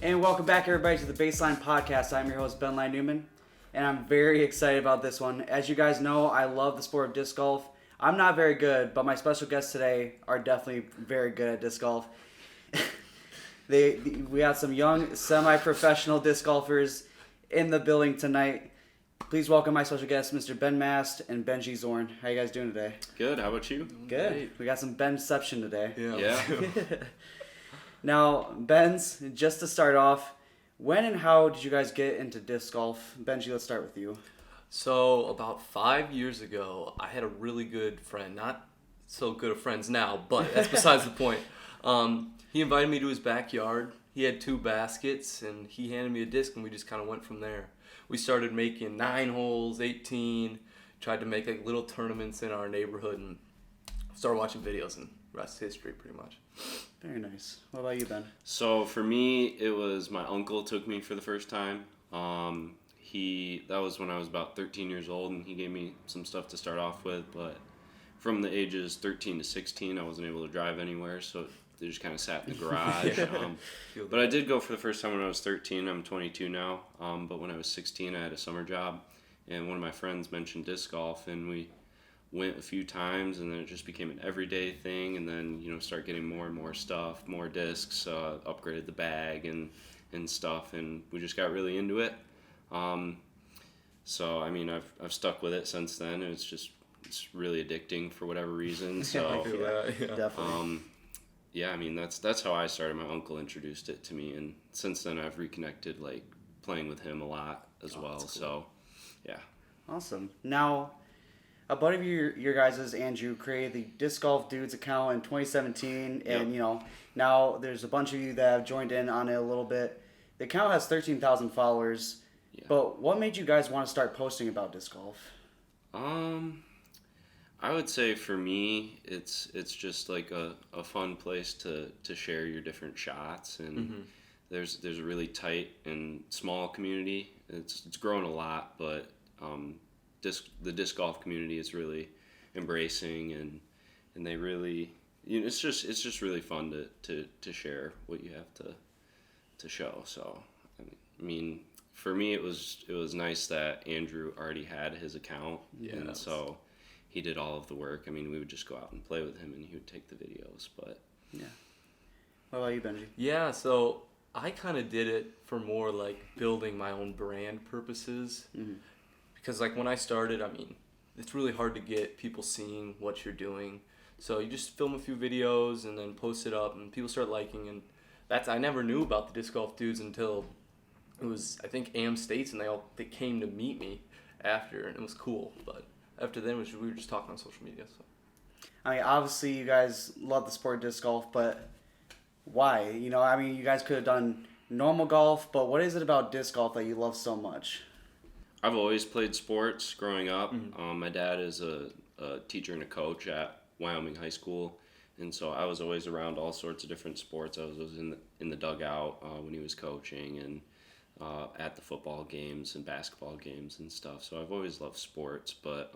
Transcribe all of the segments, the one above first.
And welcome back, everybody, to the BaseLINE podcast. I'm your host, Ben Newman, and I'm very excited about this one. As you guys know, I love the sport of disc golf. I'm not very good, but my special guests today are definitely very good at disc golf. We got some young, semi-professional disc golfers in the building tonight. Please welcome my special guests, Mr. Ben Mast and Benji Zoorn. How you guys doing today? Good. How about you? Good. Great. We got some Benception today. Yeah. Now, Ben's, just to start off, when and how did you guys get into disc golf? Benji, let's start with you. So, about 5 years ago, I had a really good friend. Not so good of friends now, but that's besides the point. He invited me to his backyard. He had 2 baskets, and he handed me a disc, and we just kind of went from there. We started making 9 holes, 18, tried to make like little tournaments in our neighborhood, and started watching videos, and rest is history pretty much. Very nice. What about you, Ben? So for me, it was my uncle took me for the first time. That was when I was about 13 years old, and he gave me some stuff to start off with. But from the ages 13 to 16, I wasn't able to drive anywhere, so they just kind of sat in the garage. But I did go for the first time when I was 13. I'm 22 now. But when I was 16, I had a summer job, and one of my friends mentioned disc golf, and we went a few times, and then it just became an everyday thing. And then start getting more and more stuff, more discs, upgraded the bag and stuff, and we just got really into it. So I mean, I've stuck with it since then. It's really addicting for whatever reason. So Definitely. Yeah, I mean that's how I started. My uncle introduced it to me, and since then I've reconnected, like playing with him a lot as well. Cool. So yeah. Awesome. Now, a buddy of your guys', Andrew, created the DiscGolfDudez account in 2017, and now there's a bunch of you that have joined in on it a little bit. The account has 13,000 followers. Yeah. But what made you guys want to start posting about disc golf? I would say for me, it's just like a fun place to share your different shots, and there's a really tight and small community. It's grown a lot, but the disc golf community is really embracing, and they really it's just really fun to share what you have to show. So I mean, for me it was nice that Andrew already had his account, and so he did all of the work. I mean, we would just go out and play with him, and he would take the videos. But yeah. What about you, Benji? Yeah, so I kind of did it for more like building my own brand purposes. Mm-hmm. Because like when I started, I mean, it's really hard to get people seeing what you're doing. So you just film a few videos and then post it up, and people start liking. And I never knew about the DiscGolfDudez until it was, I think, AM States, and they came to meet me after, and it was cool. But after then, we were just talking on social media. So I mean, obviously you guys love the sport of disc golf, but why? I mean, you guys could have done normal golf, but what is it about disc golf that you love so much? I've always played sports growing up. Mm-hmm. My dad is a teacher and a coach at Wyoming High School, and so I was always around all sorts of different sports. I was in the dugout when he was coaching, and at the football games and basketball games and stuff. So I've always loved sports, but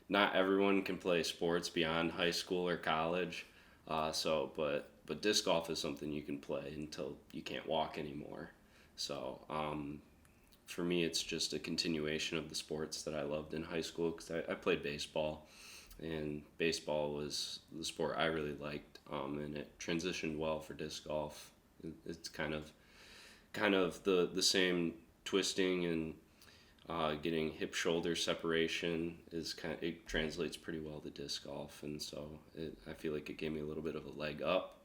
not everyone can play sports beyond high school or college. But disc golf is something you can play until you can't walk anymore. So for me, it's just a continuation of the sports that I loved in high school, because I played baseball, and baseball was the sport I really liked, and it transitioned well for disc golf. It's kind of the same twisting and getting hip-shoulder separation it translates pretty well to disc golf, and so I feel like it gave me a little bit of a leg up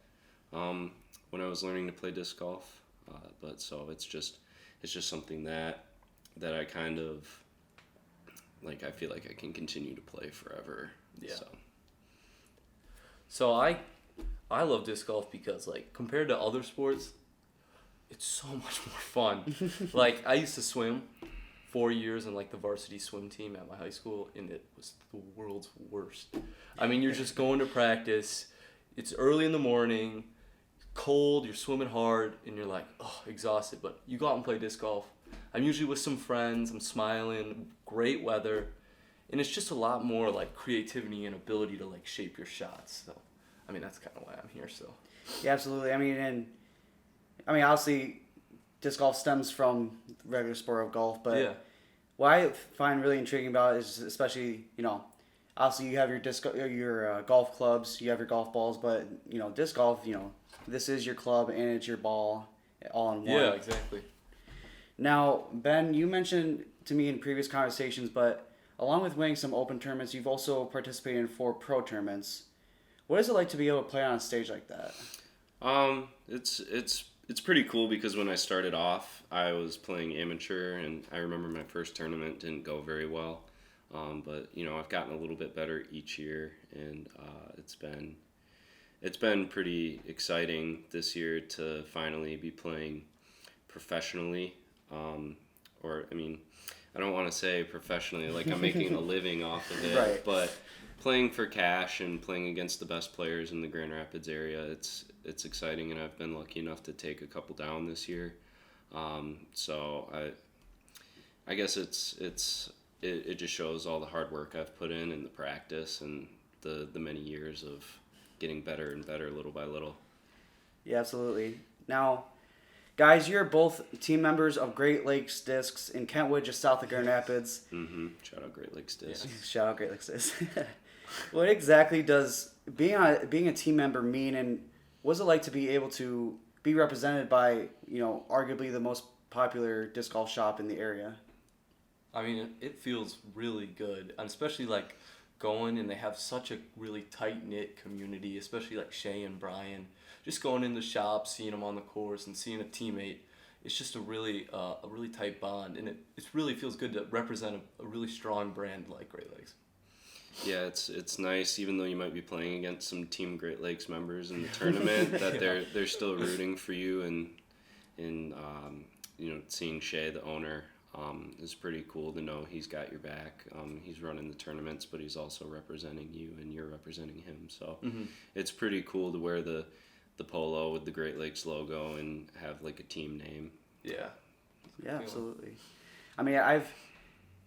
when I was learning to play disc golf. But so it's just something that I kind of like. I feel like I can continue to play forever. Yeah. So I love disc golf because, like, compared to other sports, it's so much more fun. Like, I used to swim 4 years in like the varsity swim team at my high school, and it was the world's worst. I mean, you're just going to practice. It's early in the morning, cold, you're swimming hard, and you're like, exhausted. But you go out and play disc golf. I'm usually with some friends, I'm smiling, great weather, and it's just a lot more like creativity and ability to like shape your shots. So, I mean, that's kind of why I'm here. So. Yeah, absolutely. I mean, and I mean, obviously, disc golf stems from the regular sport of golf, but Yeah. what I find really intriguing about it is, especially, obviously you have your golf clubs, you have your golf balls, but disc golf, this is your club and it's your ball, all in one. Yeah, exactly. Now, Ben, you mentioned to me in previous conversations, but along with winning some open tournaments, you've also participated in 4 pro tournaments. What is it like to be able to play on a stage like that? It's pretty cool because when I started off, I was playing amateur, and I remember my first tournament didn't go very well. But I've gotten a little bit better each year, and it's been pretty exciting this year to finally be playing professionally. I don't want to say professionally like I'm making a living off of it, Right. but playing for cash and playing against the best players in the Grand Rapids area, it's exciting, and I've been lucky enough to take a couple down this year. So I guess it just shows all the hard work I've put in and the practice and the many years of getting better and better little by little. Yeah, absolutely. Now, guys, you're both team members of Great Lakes Discs in Kentwood, just south of Grand Rapids. Mm-hmm. Shout out Great Lakes Disc. Shout out Great Lakes Discs. What exactly does being a team member mean, and what's it like to be able to be represented by, arguably the most popular disc golf shop in the area? I mean, it feels really good, and especially like going, and they have such a really tight-knit community, especially like Shay and Brian. Just going in the shop, seeing them on the course, and seeing a teammate, it's just a really tight bond, and it really feels good to represent a really strong brand like Great Lakes. Yeah, it's nice, even though you might be playing against some Team Great Lakes members in the tournament, that they're still rooting for you, and seeing Shay, the owner, is pretty cool to know he's got your back. He's running the tournaments, but he's also representing you, and you're representing him. So It's pretty cool to wear the polo with the Great Lakes logo and have like a team name. Yeah. Yeah, absolutely. I mean,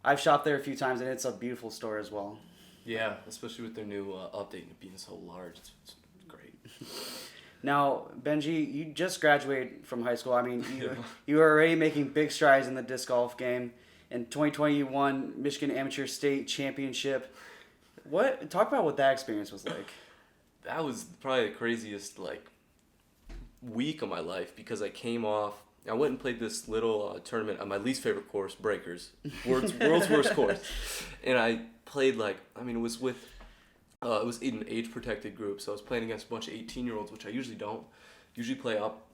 I've shopped there a few times, and it's a beautiful store as well. Yeah, especially with their new update and it being so large. It's great. Now, Benji, you just graduated from high school. I mean, you were already making big strides in the disc golf game. In 2020, you won Michigan Amateur State Championship. Talk about what that experience was like. That was probably the craziest week of my life, because I went and played this little tournament on my least favorite course, Breakers, world's worst course, and I played it was with it was in an age protected group, so I was playing against a bunch of 18-year-olds, which I usually don't play up,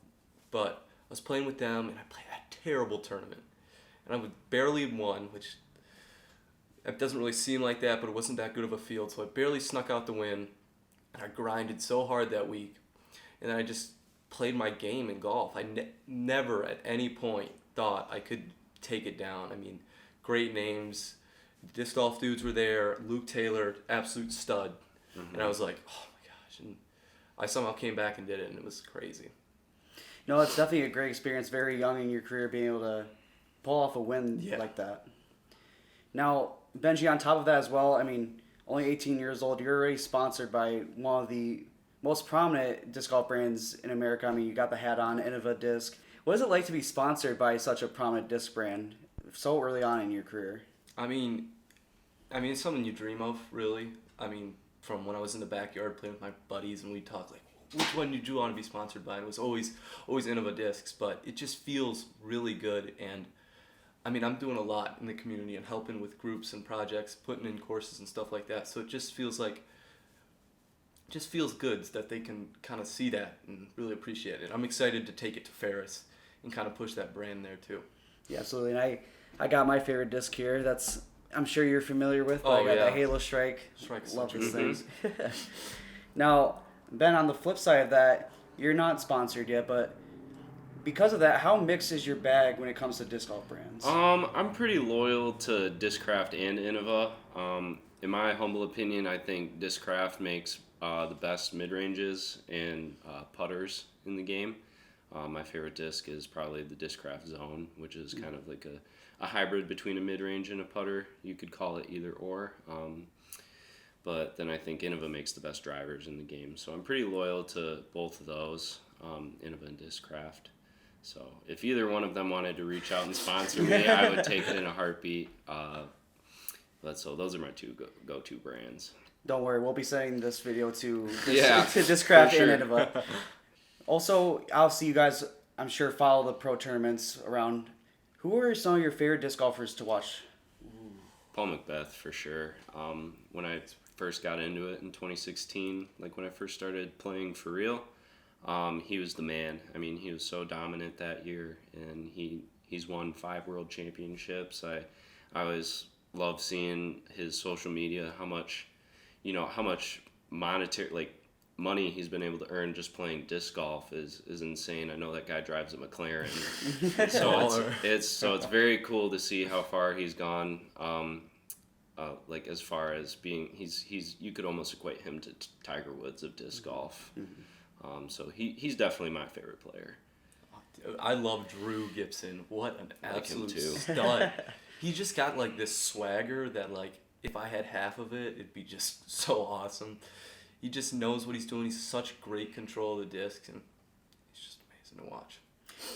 but I was playing with them, and I played a terrible tournament, and I barely won, which it doesn't really seem like that, but it wasn't that good of a field, so I barely snuck out the win, and I grinded so hard that week, and then I just played my game in golf. I never at any point thought I could take it down. I mean, great names. DiscGolfDudez were there. Luke Taylor, absolute stud. And I was like, oh my gosh. And I somehow came back and did it, and it was crazy. No, it's definitely a great experience. Very young in your career, being able to pull off a win like that. Now, Benji, on top of that as well, I mean, only 18 years old, you're already sponsored by one of the most prominent disc golf brands in America. I mean, you got the hat on, Innova Disc. What is it like to be sponsored by such a prominent disc brand so early on in your career? I mean, it's something you dream of, really. I mean, from when I was in the backyard playing with my buddies, and we'd talk like, which one did you want to be sponsored by? And it was always Innova Discs, but it just feels really good. And I mean, I'm doing a lot in the community and helping with groups and projects, putting in courses and stuff like that. So it just feels good that they can kind of see that and really appreciate it. I'm excited to take it to Ferris and kind of push that brand there too. Yeah, absolutely. And I got my favorite disc here. I'm sure you're familiar with. Oh, I got yeah. the Halo Strike. Strike's Love such this a thing. Now, Ben, on the flip side of that, you're not sponsored yet, but because of that, how mixed is your bag when it comes to disc golf brands? I'm pretty loyal to Discraft and Innova. In my humble opinion, I think Discraft makes the best mid-ranges and putters in the game. My favorite disc is probably the Discraft Zone, which is kind of like a hybrid between a mid-range and a putter. You could call it either or. But then I think Innova makes the best drivers in the game. So I'm pretty loyal to both of those, Innova and Discraft. So if either one of them wanted to reach out and sponsor me, I would take it in a heartbeat. But so those are my two go-to brands. Don't worry, we'll be sending this video to Yeah, to Discraft for sure. and Innova. Also, obviously, you guys, I'm sure, follow the pro tournaments around. Who are some of your favorite disc golfers to watch? Paul Macbeth for sure. When I first got into it in 2016, like when I first started playing for real, he was the man. I mean, he was so dominant that year, and he's won 5 world championships. I always love seeing his social media, how much monetary money he's been able to earn just playing disc golf is insane. I know that guy drives a McLaren. So it's very cool to see how far he's gone. As far as being, he's you could almost equate him to Tiger Woods of disc golf. So he's definitely my favorite player. I love Drew Gibson. What an absolute too. stud. He just got like this swagger that like if I had half of it, it'd be just so awesome. He just knows what he's doing. He's such great control of the discs, and he's just amazing to watch.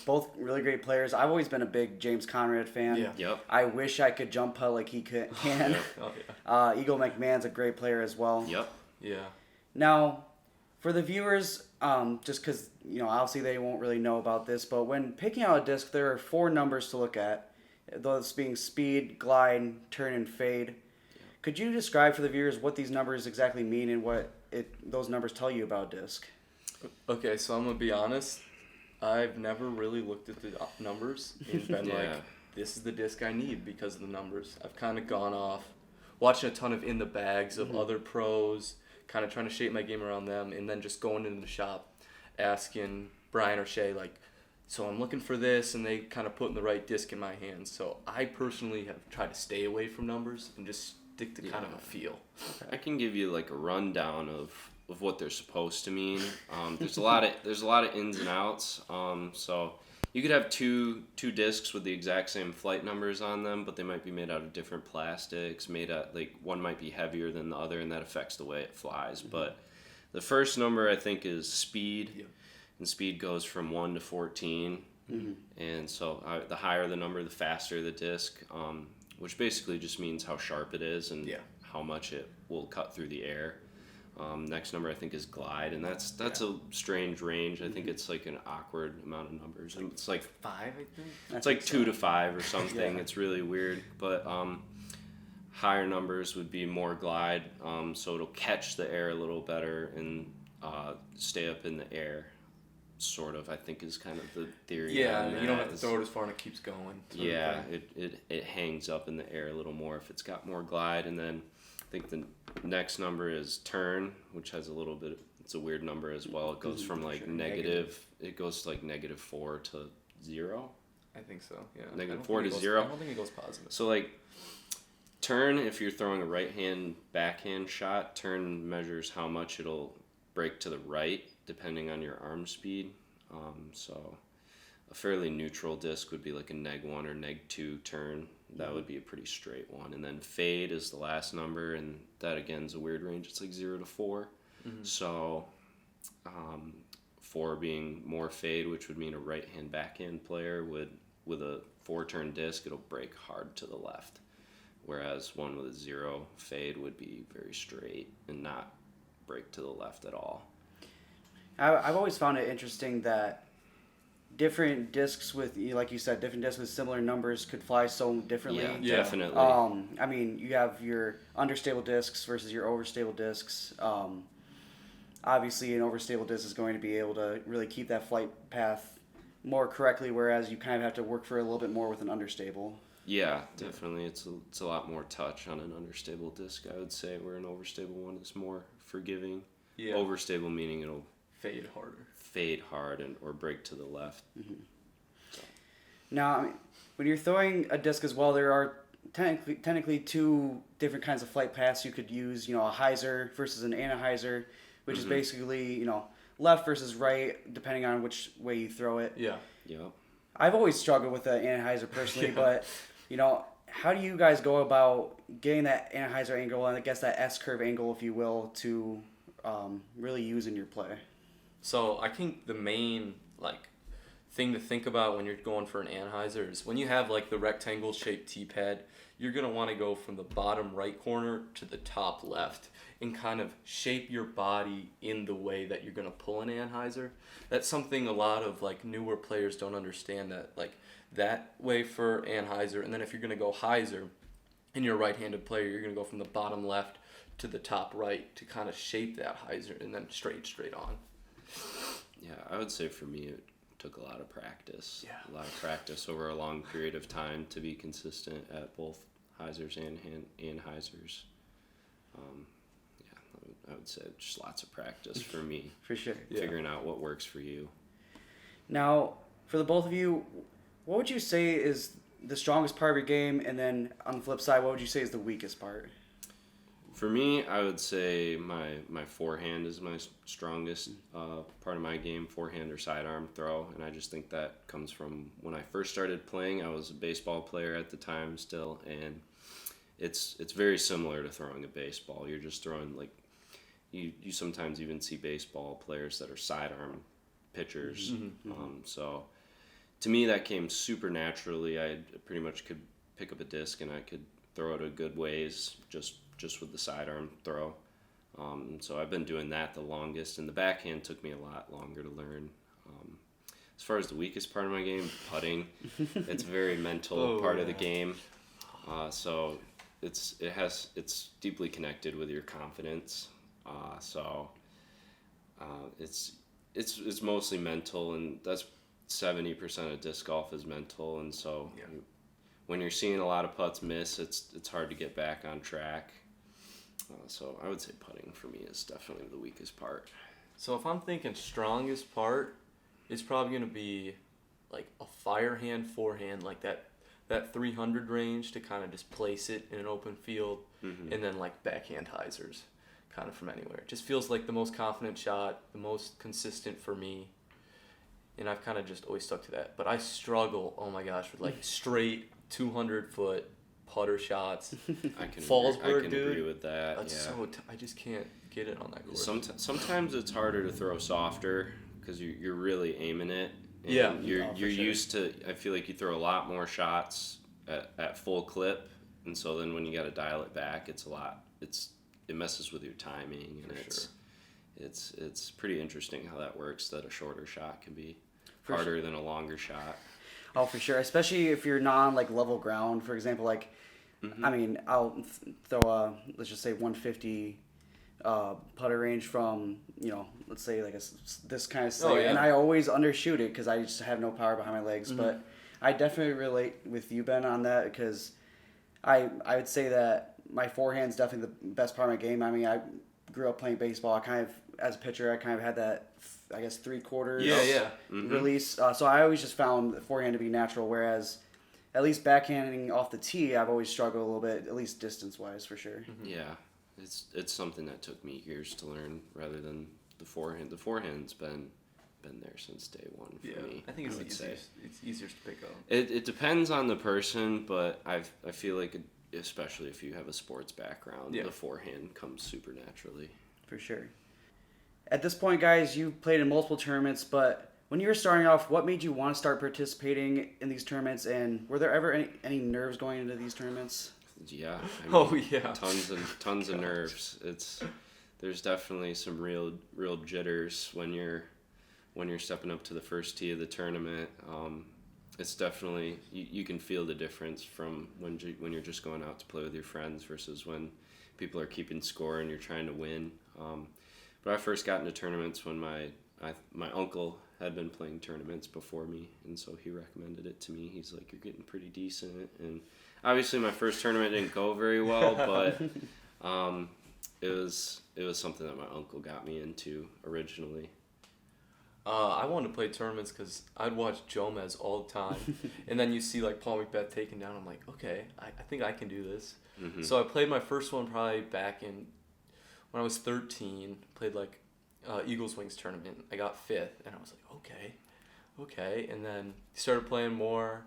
Both really great players. I've always been a big James Conrad fan. Yeah. Yep. I wish I could jump putt like he can. Oh yeah. Eagle McMahon's a great player as well. Yep. Yeah. Now, for the viewers, just because, obviously they won't really know about this, but when picking out a disc, there are 4 numbers to look at. Those being speed, glide, turn, and fade. Yeah. Could you describe for the viewers what these numbers exactly mean and what those numbers tell you about a disc? Okay, so I'm going to be honest. I've never really looked at the numbers and been like, this is the disc I need because of the numbers. I've kind of gone off watching a ton of in the bags of other pros, kind of trying to shape my game around them, and then just going into the shop, asking Brian or Shay, like, so I'm looking for this, and they kind of putting the right disc in my hands. So I personally have tried to stay away from numbers and just stick to kind of a feel. I can give you like a rundown of what they're supposed to mean. There's a lot of ins and outs. So you could have two discs with the exact same flight numbers on them, but they might be made out of different plastics. One might be heavier than the other, and that affects the way it flies. Mm-hmm. But the first number I think is speed. Yeah. And speed goes from 1 to 14. Mm-hmm. And so the higher the number, the faster the disc, which basically just means how sharp it is and how much it will cut through the air. Next number I think is glide, and that's a strange range. I think it's like an awkward amount of numbers. It's like 5, I think. It's like 2 to 5 or something. It's really weird. But higher numbers would be more glide, so it'll catch the air a little better and stay up in the air. Sort of, I think, is kind of the theory. Yeah, you don't have to throw it as far and it keeps going. Yeah, it hangs up in the air a little more if it's got more glide. And then I think the next number is turn, which has a little bit. It's a weird number as well. It goes from like negative. It goes to like -4 to 0. I think so. Yeah. -4 to 0. I don't think it goes positive. So like turn, if you're throwing a right hand backhand shot, turn measures how much it'll break to the right depending on your arm speed. So a fairly neutral disc would be like a -1 or -2 turn. That would be a pretty straight one. And then fade is the last number, and that again is a weird range. It's like 0 to 4. Mm-hmm. So 4 being more fade, which would mean a right hand backhand player with a 4-turn disc, it'll break hard to the left. Whereas one with a 0 fade would be very straight and not break to the left at all. I've always found it interesting that different discs with, like you said, different discs with similar numbers could fly so differently. Yeah, definitely. I mean, you have your understable discs versus your overstable discs. Obviously, an overstable disc is going to be able to really keep that flight path more correctly, whereas you kind of have to work for a little bit more with an understable. Yeah, definitely. It's a lot more touch on an understable disc, I would say, where an overstable one is more forgiving. Yeah. Overstable meaning it'll fade hard or break to the left. Mm-hmm. So. Now, I mean, when you're throwing a disc as well, there are technically 2 different kinds of flight paths you could use. A Hyzer versus an Anheiser, which is basically left versus right, depending on which way you throw it. Yeah. Yeah. I've always struggled with the Anheiser personally, but how do you guys go about getting that Anheiser angle and I guess that S-curve angle, if you will, to really use in your play? So I think the main thing to think about when you're going for an Anheiser is when you have like the rectangle shaped tee pad, you're going to want to go from the bottom right corner to the top left and kind of shape your body in the way that you're going to pull an Anheiser. That's something a lot of like newer players don't understand, that like that way for Anheiser, and then if you're going to go Hyzer and you're a right-handed player, you're going to go from the bottom left to the top right to kind of shape that Hyzer and then straight on. Yeah, I would say for me it took a lot of practice. Yeah. A lot of practice over a long period of time to be consistent at both Hyzers and Anheisers. I would say just lots of practice for me. For sure. Figuring out what works for you. Now, for the both of you, what would you say is the strongest part of your game, and then on the flip side, what would you say is the weakest part? For me, I would say my forehand is my strongest part of my game, forehand or sidearm throw, and I just think that comes from when I first started playing. I was a baseball player at the time still, and it's very similar to throwing a baseball. You're just throwing, like, you sometimes even see baseball players that are sidearm pitchers. So to me, that came super naturally. I pretty much could pick up a disc and I could throw it a good ways just with the sidearm throw. So I've been doing that the longest, and the backhand took me a lot longer to learn. As far as the weakest part of my game, putting, it's a very mental part of the game. So it's deeply connected with your confidence. It's mostly mental, and that's 70% of disc golf is mental, and so when you're seeing a lot of putts miss, it's hard to get back on track. So I would say putting for me is definitely the weakest part. So if I'm thinking strongest part, it's probably going to be like a firehand, forehand, like that 300 range to kind of just place it in an open field, and then like backhand Hyzers kind of from anywhere. It just feels like the most confident shot, the most consistent for me, and I've kind of just always stuck to that. But I struggle, oh my gosh, with like straight 200-foot putter shots. I can Fallsburg, agree with that. That's I just can't get it on that course. Sometimes it's harder to throw softer because you're really aiming it. And you're used to. I feel like you throw a lot more shots at full clip, and so then when you got to dial it back, it messes with your timing, and it's pretty interesting how that works. That a shorter shot can be harder than a longer shot. Oh, for sure. Especially if you're not on like level ground, for example. Like, I mean, I'll throw let's just say 150 putter range from, let's say like this kind of state, and I always undershoot it because I just have no power behind my legs. But I definitely relate with you, Ben, on that, because I would say that my forehand's definitely the best part of my game. I mean, I grew up playing baseball. I kind of, as a pitcher, I kind of had that, I guess, 3/4 release. So I always just found the forehand to be natural, whereas at least backhanding off the tee, I've always struggled a little bit, at least distance-wise, for sure. Yeah, it's something that took me years to learn rather than the forehand. The forehand's been there since day one for me. I think it's easier to pick up. It depends on the person, but I feel like, especially if you have a sports background, the forehand comes super naturally. For sure. At this point, guys, you played in multiple tournaments, but when you were starting off, what made you want to start participating in these tournaments, and were there ever any nerves going into these tournaments? Yeah. Tons of nerves. There's definitely some real jitters when you're stepping up to the first tee of the tournament. It's definitely, you can feel the difference from when you're just going out to play with your friends versus when people are keeping score and you're trying to win. But I first got into tournaments when my uncle had been playing tournaments before me, and so he recommended it to me. He's like, "You're getting pretty decent," and obviously my first tournament didn't go very well, but it was something that my uncle got me into originally. I wanted to play tournaments because I'd watch Jomez all the time, and then you see like Paul McBeth taken down. I'm like, okay, I think I can do this. So I played my first one probably back in when I was 13. Played like Eagles Wings tournament. I got 5th, and I was like, okay, and then started playing more,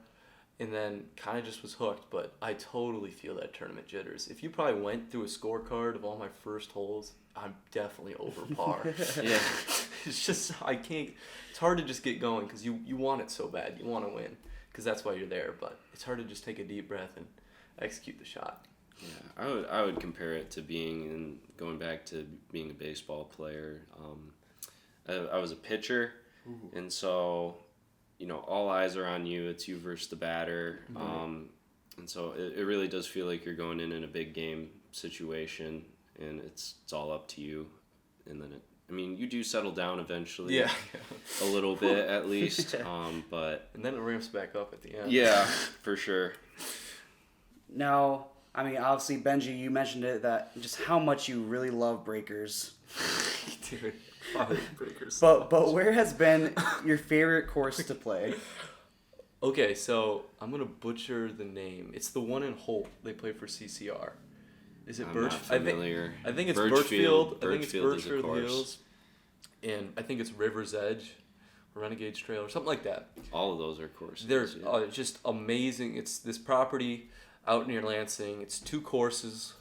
and then kind of just was hooked. But I totally feel that tournament jitters. If you probably went through a scorecard of all my first holes, I'm definitely over par. it's just I can't. It's hard to just get going because you want it so bad. You want to win because that's why you're there. But it's hard to just take a deep breath and execute the shot. Yeah, I would compare it to going back to being a baseball player. I was a pitcher, and so all eyes are on you. It's you versus the batter, and so it really does feel like you're going in a big game situation, and it's all up to you. And then you do settle down eventually, a little bit at least, but and then it ramps back up at the end. Yeah, for sure. Now, obviously, Benji, you mentioned it, that just how much you really love breakers. Dude, I love breakers. But where has been your favorite course to play? Okay, so I'm gonna butcher the name. It's the one in Holt. They play for CCR. Is it I'm Birch? not familiar. I think it's Birchfield. Birchfield. I think it's Birchfield is a Birchfield course. Hills, and I think it's River's Edge, or Renegades Trail, or something like that. All of those are courses. They're just amazing. It's this property out near Lansing. It's 2 courses.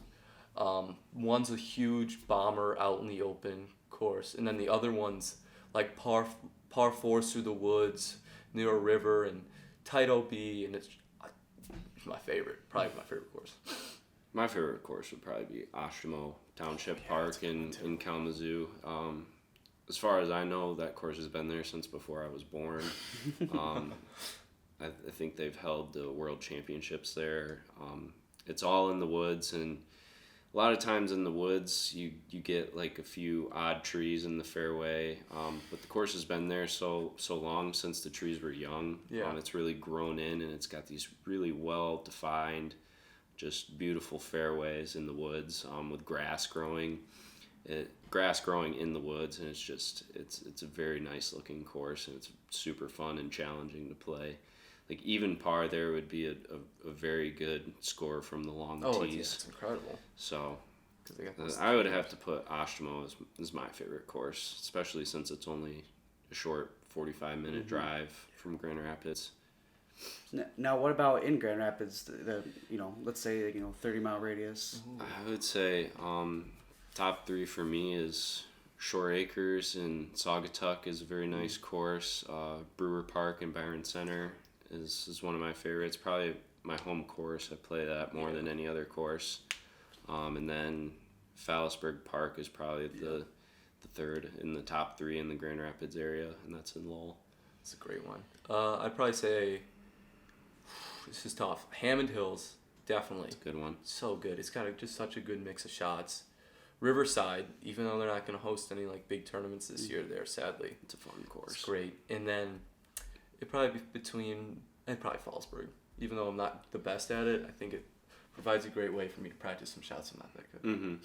One's a huge bomber out in the open course, and then the other one's like par 4s through the woods near a river and tight OB, and it's my favorite, probably my favorite course. My favorite course would probably be Oshimo Township Park in Kalamazoo. As far as I know, that course has been there since before I was born. I think they've held the world championships there. It's all in the woods, and a lot of times in the woods you get like a few odd trees in the fairway, but the course has been there so long since the trees were young. It's really grown in, and it's got these really well defined, just beautiful fairways in the woods, with grass growing in the woods, and it's a very nice looking course, and it's super fun and challenging to play. Like even par there would be a very good score from the long tees. Oh, yeah, it's incredible. So I would have to put Oshimo as my favorite course, especially since it's only a short 45-minute drive from Grand Rapids. Now, what about in Grand Rapids? Let's say 30-mile radius. I would say top 3 for me is Shore Acres and Saugatuck is a very nice course. Brewer Park and Byron Center is one of my favorites. Probably my home course. I play that more than any other course. And then Fallisburg Park is probably the third in the top 3 in the Grand Rapids area, and that's in Lowell. It's a great one. I'd probably say, this is tough, Hammond Hills, definitely. It's a good one. So good. It's got just such a good mix of shots. Riverside, even though they're not going to host any like big tournaments this year there, sadly. It's a fun course. It's great. And then it'd probably be probably Fallsburg. Even though I'm not the best at it, I think it provides a great way for me to practice some shots I'm not that good. Mm-hmm.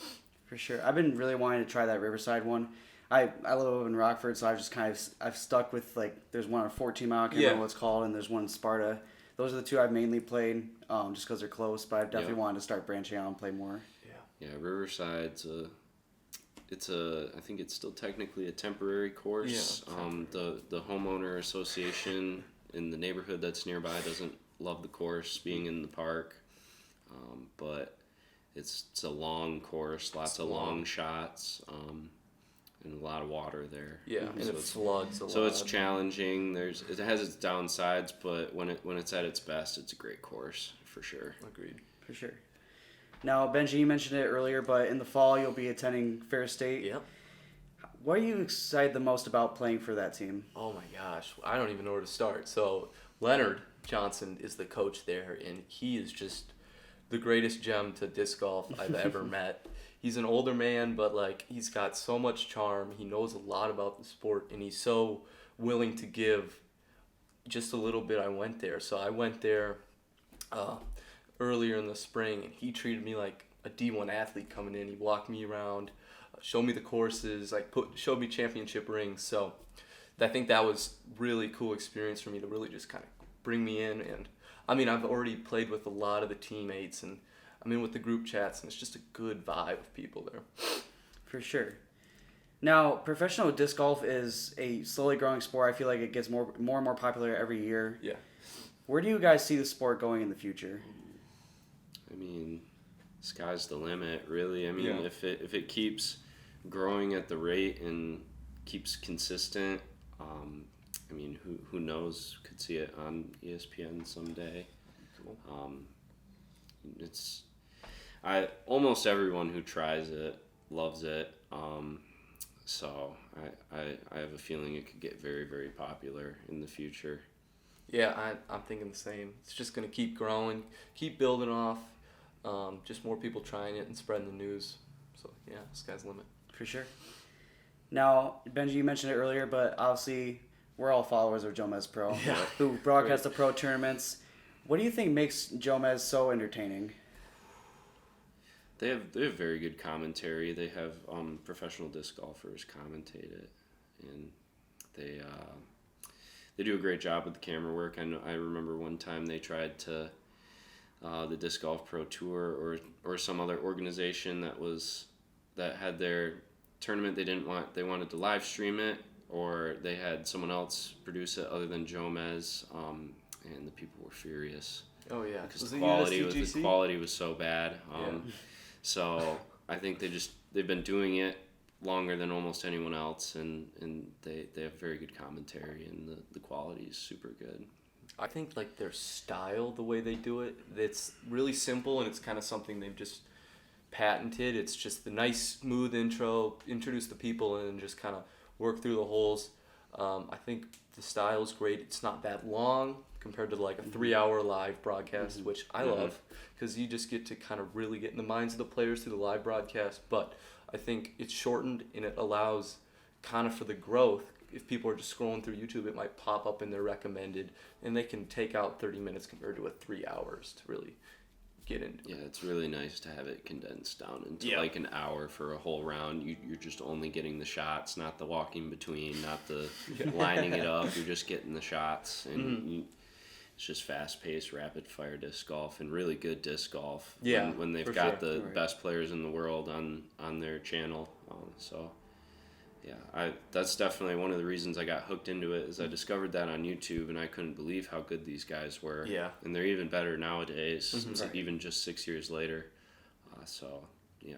For sure. I've been really wanting to try that Riverside one. I live over in Rockford, so I've stuck with, like, there's one on 14 Mile, I can't remember what it's called, and there's one in Sparta. Those are the 2 I've mainly played, just because they're close, but I definitely wanted to start branching out and play more. Yeah, Riverside's I think it's still technically a temporary course. The homeowner association in the neighborhood that's nearby doesn't love the course being in the park, but it's a long course, lots of long shots, and a lot of water there. Yeah, and it floods a lot. So it's challenging. It has its downsides, but when it's at its best, it's a great course for sure. Agreed. For sure. Now, Benji, you mentioned it earlier, but in the fall you'll be attending Ferris State. Yep. What are you excited the most about playing for that team? Oh my gosh, I don't even know where to start. So Leonard Johnson is the coach there, and he is just the greatest gem to disc golf I've ever met. He's an older man, but like he's got so much charm. He knows a lot about the sport, and he's so willing to give just a little bit. I went there earlier in the spring, and he treated me like a D1 athlete coming in. He walked me around, showed me the courses, showed me championship rings. So I think that was really cool experience for me to really just kind of bring me in. And I've already played with a lot of the teammates, and I'm in with the group chats, and it's just a good vibe of people there. For sure. Now, professional disc golf is a slowly growing sport. I feel like it gets more and more popular every year. Yeah. Where do you guys see the sport going in the future? Sky's the limit, really. If it keeps growing at the rate and keeps consistent. I mean, who knows? Could see it on ESPN someday. Cool. Almost everyone who tries it loves it. So I have a feeling it could get very, very popular in the future. Yeah, I'm thinking the same. It's just going to keep growing, keep building off. Just more people trying it and spreading the news. So, yeah, sky's the limit. For sure. Now, Benji, you mentioned it earlier, but obviously we're all followers of Jomez Pro, who broadcasts the pro tournaments. What do you think makes Jomez so entertaining? They have very good commentary. They have professional disc golfers commentate it, and they do a great job with the camera work. I remember one time they tried to the Disc Golf Pro Tour or some other organization that had their tournament. They wanted to live stream it, or they had someone else produce it other than Jomez, and the people were furious. Oh yeah, because the quality was so bad. So I think they've been doing it longer than almost anyone else, and they have very good commentary, and the quality is super good. I think like their style, the way they do it, it's really simple, and it's kind of something they've just patented. It's just the nice, smooth intro, introduce the people, and just kind of work through the holes. I think the style is great. It's not that long compared to like a 3-hour live broadcast, which I love, because you just get to kind of really get in the minds of the players through the live broadcast. But I think it's shortened, and it allows kind of for the growth. If people are just scrolling through YouTube, it might pop up in their recommended, and they can take out 30 minutes compared to 3 hours to really get into it. Yeah, it's really nice to have it condensed down into like an hour for a whole round. You're just only getting the shots, not the walking between, not the lining it up. You're just getting the shots, and it's just fast-paced, rapid-fire disc golf, and really good disc golf. Yeah, when they've got the best players in the world on their channel. Yeah, that's definitely one of the reasons I got hooked into it, is I discovered that on YouTube, and I couldn't believe how good these guys were. Yeah. And they're even better nowadays, even just 6 years later. So, yeah,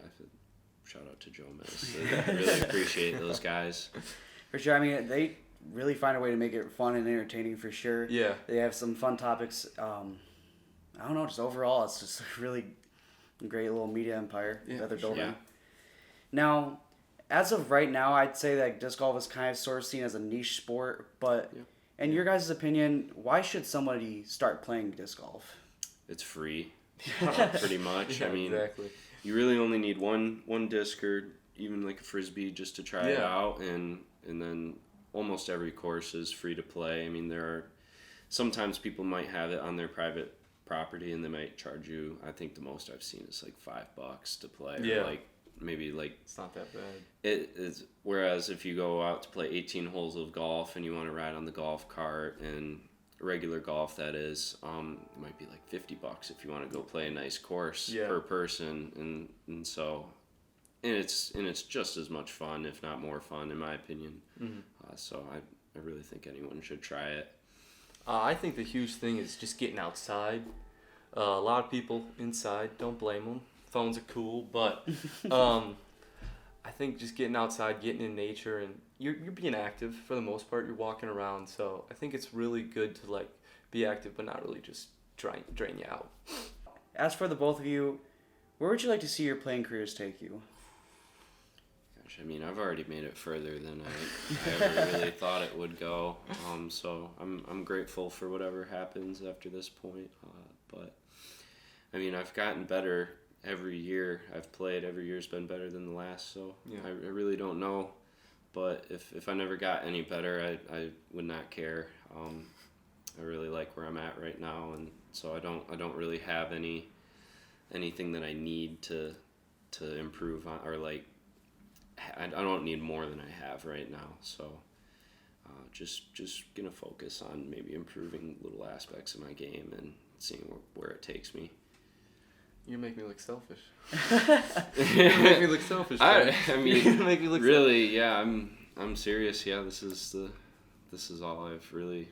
shout out to Jomez. I really appreciate those guys. For sure. I mean, they really find a way to make it fun and entertaining for sure. Yeah. They have some fun topics. I don't know, just overall, it's just a really great little media empire that they're building. Yeah. Now, as of right now, I'd say that disc golf is kind of sort of seen as a niche sport, but in your guys' opinion, why should somebody start playing disc golf? It's free, pretty much. Yeah, I mean, exactly. You really only need one disc, or even like a frisbee, just to try it out, and then almost every course is free to play. I mean, sometimes people might have it on their private property, and they might charge you. I think the most I've seen is like $5 to play. Yeah. Or maybe it's not that bad. It is. Whereas if you go out to play 18 holes of golf and you want to ride on the golf cart, and regular golf, that is, it might be like $50 if you want to go play a nice course per person, and so it's just as much fun, if not more fun, in my opinion. So I really think anyone should try it. I think the huge thing is just getting outside. A lot of people inside, don't blame them. Phones are cool, but I think just getting outside, getting in nature, and you're being active for the most part. You're walking around, so I think it's really good to be active, but not really just drain you out. As for the both of you, where would you like to see your playing careers take you? Gosh, I mean, I've already made it further than I ever really thought it would go. So I'm grateful for whatever happens after this point. But I mean, I've gotten better. Every year I've played, every year's been better than the last, so I really don't know. But if I never got any better, I would not care. I really like where I'm at right now, and so I don't really have anything that I need to improve on, or I don't need more than I have right now. So just gonna focus on maybe improving little aspects of my game and seeing where it takes me. You make me look selfish. You make me look selfish. I mean, you make me look really, selfish. Yeah. I'm serious. Yeah, this is all I've really.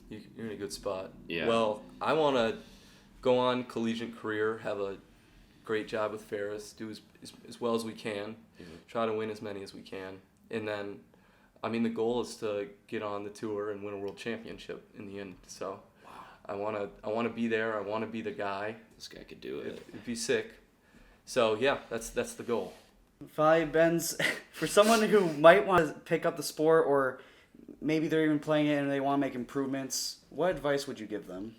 You're in a good spot. Yeah. Well, I want to go on collegiate career, have a great job with Ferris, do as well as we can, try to win as many as we can, and then I mean, the goal is to get on the tour and win a world championship in the end. So I wanna be there. I wanna be the guy. This guy could do it. It'd be sick. So yeah, that's the goal. Finally, Ben's, for someone who might want to pick up the sport, or maybe they're even playing it and they want to make improvements, what advice would you give them?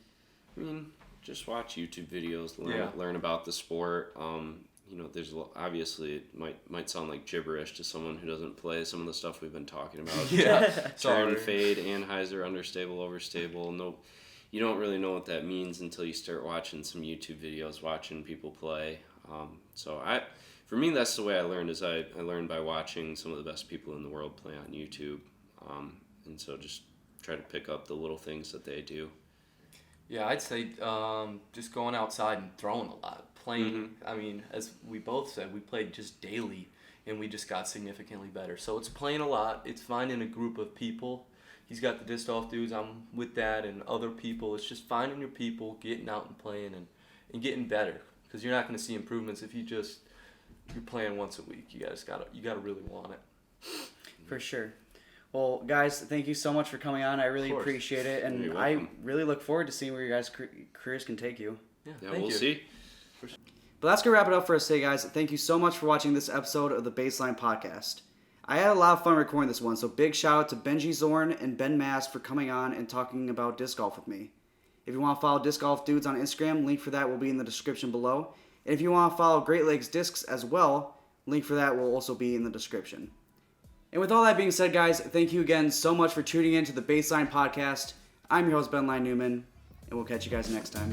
I mean, just watch YouTube videos, Yeah. learn about the sport. There's obviously it might sound like gibberish to someone who doesn't play some of the stuff we've been talking about. Yeah. Turn, fade, Anheiser, understable, overstable. No, you don't really know what that means until you start watching some YouTube videos, watching people play. For me, that's the way I learned. Is I learned by watching some of the best people in the world play on YouTube, and so just try to pick up the little things that they do. Yeah, I'd say just going outside and throwing a lot. Playing, I mean, as we both said, we played just daily, and we just got significantly better. So it's playing a lot. It's finding a group of people. He's got the DiscGolfDudez. I'm with that, and other people. It's just finding your people, getting out and playing, and getting better. Because you're not going to see improvements if you're playing once a week. You gotta really want it. For sure. Well, guys, thank you so much for coming on. I really appreciate it, and You're I welcome. really look forward to seeing where your guys' careers can take you. Yeah, Yeah, thank we'll you. see. But that's going to wrap it up for us today, guys. Thank you so much for watching this episode of the BaseLINE podcast. I had a lot of fun recording this one, so big shout out to Benji Zoorn and Ben Mast for coming on and talking about disc golf with me. If you want to follow DiscGolfDudez on Instagram, link for that will be in the description below. And if you want to follow Great Lakes Discs as well, link for that will also be in the description. And with all that being said, guys, thank you again so much for tuning in to the BaseLINE podcast. I'm your host, Ben Newman, and we'll catch you guys next time.